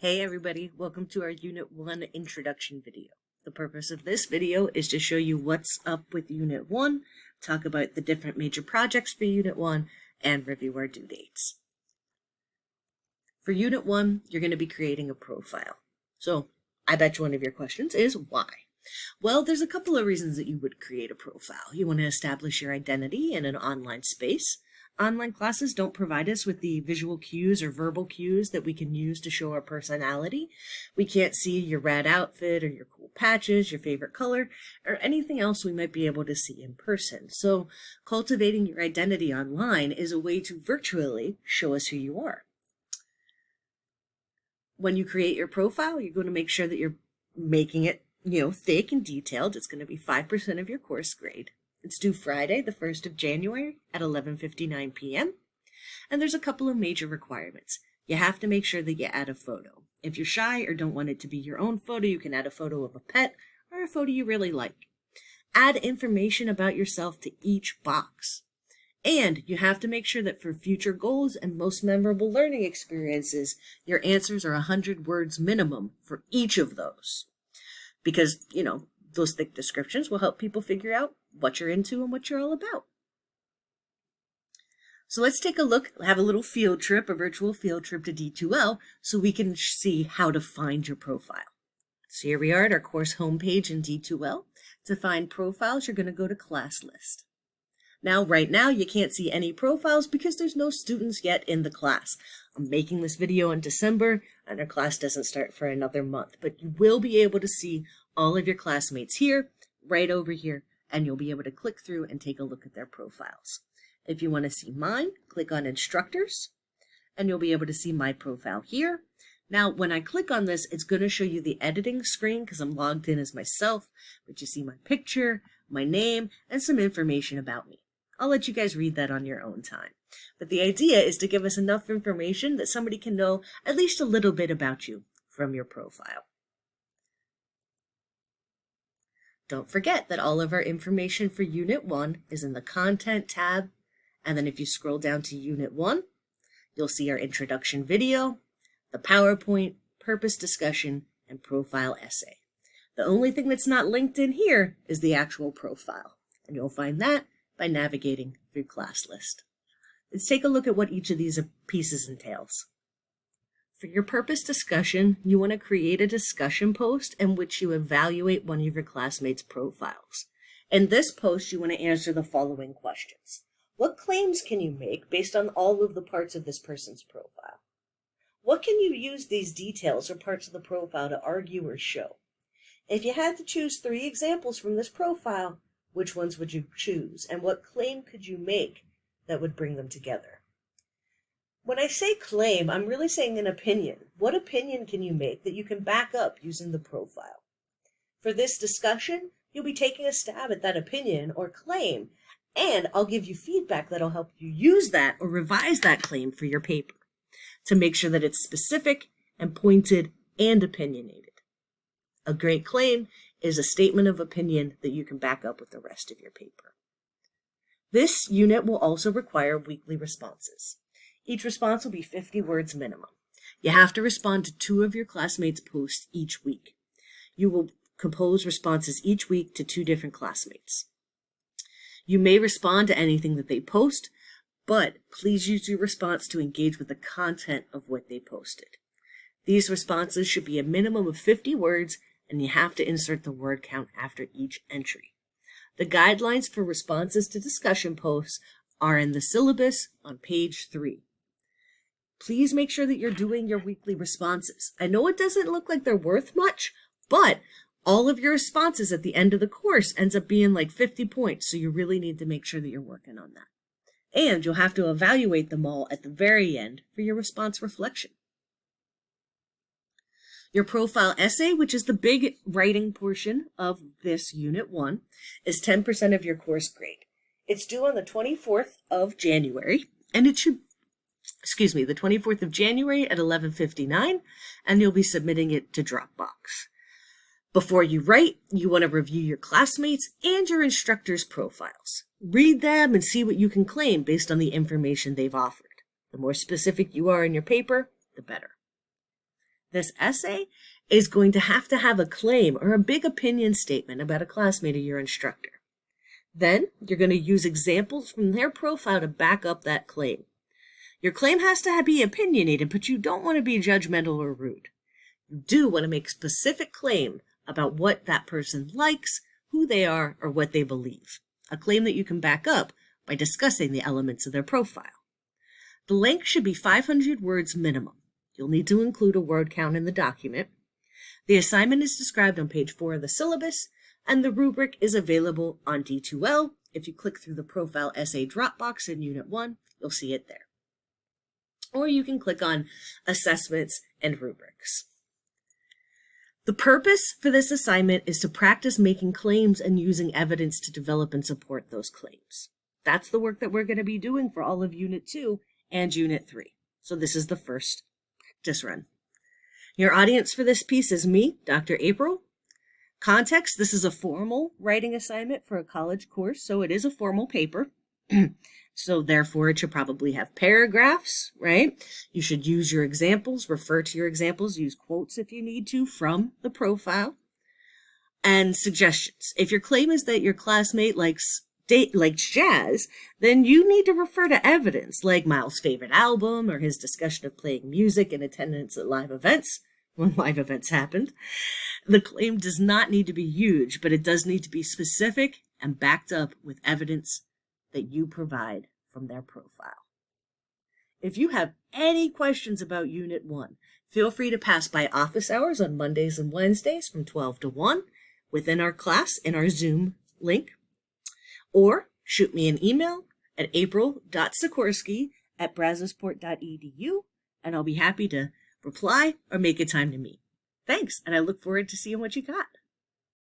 Hey everybody, welcome to our Unit 1 introduction video. The purpose of this video is to show you what's up with Unit 1, talk about the different major projects for Unit 1, and review our due dates. For Unit 1, you're going to be creating a profile. So, I bet one of your questions is why? Well, there's a couple of reasons that you would create a profile. You want to establish your identity in an online space. Online classes don't provide us with the visual cues or verbal cues that we can use to show our personality. We can't see your rad outfit or your cool patches, your favorite color, or anything else we might be able to see in person. So cultivating your identity online is a way to virtually show us who you are. When you create your profile, you're going to make sure that you're making it, thick and detailed. It's going to be 5% of your course grade. It's due Friday, the 1st of January at 11:59 p.m. And there's a couple of major requirements. You have to make sure that you add a photo. If you're shy or don't want it to be your own photo, you can add a photo of a pet or a photo you really like. Add information about yourself to each box. And you have to make sure that for future goals and most memorable learning experiences, your answers are 100 words minimum for each of those. Because, those thick descriptions will help people figure out what you're into and what you're all about. So let's take a look, have a little field trip, a virtual field trip to D2L, so we can see how to find your profile. So here we are at our course homepage in D2L. To find profiles, you're going to go to class list. Now, right now, you can't see any profiles because there's no students yet in the class. I'm making this video in December, and our class doesn't start for another month, but you will be able to see all of your classmates here, right over here, and you'll be able to click through and take a look at their profiles. If you want to see mine, click on Instructors, and you'll be able to see my profile here. Now, when I click on this, it's going to show you the editing screen because I'm logged in as myself, but you see my picture, my name, and some information about me. I'll let you guys read that on your own time. But the idea is to give us enough information that somebody can know at least a little bit about you from your profile. Don't forget that all of our information for Unit 1 is in the Content tab, and then if you scroll down to Unit 1, you'll see our introduction video, the PowerPoint, purpose discussion, and profile essay. The only thing that's not linked in here is the actual profile, and you'll find that by navigating through class list. Let's take a look at what each of these pieces entails. For your purpose discussion, you want to create a discussion post in which you evaluate one of your classmates' profiles. In this post, you want to answer the following questions. What claims can you make based on all of the parts of this person's profile? What can you use these details or parts of the profile to argue or show? If you had to choose 3 examples from this profile, which ones would you choose, and what claim could you make that would bring them together? When I say claim, I'm really saying an opinion. What opinion can you make that you can back up using the profile? For this discussion, you'll be taking a stab at that opinion or claim, and I'll give you feedback that'll help you use that or revise that claim for your paper to make sure that it's specific and pointed and opinionated. A great claim is a statement of opinion that you can back up with the rest of your paper. This unit will also require weekly responses. Each response will be 50 words minimum. You have to respond to 2 of your classmates' posts each week. You will compose responses each week to 2 different classmates. You may respond to anything that they post, but please use your response to engage with the content of what they posted. These responses should be a minimum of 50 words, and you have to insert the word count after each entry. The guidelines for responses to discussion posts are in the syllabus on page 3. Please make sure that you're doing your weekly responses. I know it doesn't look like they're worth much, but all of your responses at the end of the course ends up being like 50 points, so you really need to make sure that you're working on that. And you'll have to evaluate them all at the very end for your response reflection. Your profile essay, which is the big writing portion of this Unit 1, is 10% of your course grade. It's due on the 24th of January, and it should, the 24th of January at 11:59, and you'll be submitting it to Dropbox. Before you write, you want to review your classmates and your instructors' profiles. Read them and see what you can claim based on the information they've offered. The more specific you are in your paper, the better. This essay is going to have a claim or a big opinion statement about a classmate of your instructor. Then you're going to use examples from their profile to back up that claim. Your claim has to be opinionated, but you don't want to be judgmental or rude. You do want to make a specific claim about what that person likes, who they are, or what they believe. A claim that you can back up by discussing the elements of their profile. The length should be 500 words minimum. You'll need to include a word count in the document. The assignment is described on page 4 of the syllabus, and the rubric is available on D2L. If you click through the profile essay Dropbox in Unit 1, you'll see it there. Or you can click on Assessments and Rubrics. The purpose for this assignment is to practice making claims and using evidence to develop and support those claims. That's the work that we're going to be doing for all of Unit 2 and Unit 3. So this is the first practice run. Your audience for this piece is me, Dr. April. Context, this is a formal writing assignment for a college course, so it is a formal paper. So therefore, it should probably have paragraphs, right? You should use your examples, refer to your examples, use quotes if you need to from the profile, and suggestions. If your claim is that your classmate likes jazz, then you need to refer to evidence like Miles' favorite album or his discussion of playing music and attendance at live events when live events happened. The claim does not need to be huge, but it does need to be specific and backed up with evidence that you provide from their profile. If you have any questions about Unit 1, feel free to pass by office hours on Mondays and Wednesdays from 12 to 1 within our class in our Zoom link, or shoot me an email at april.sikorsky@brazosport.edu, and I'll be happy to reply or make a time to meet. Thanks, and I look forward to seeing what you got.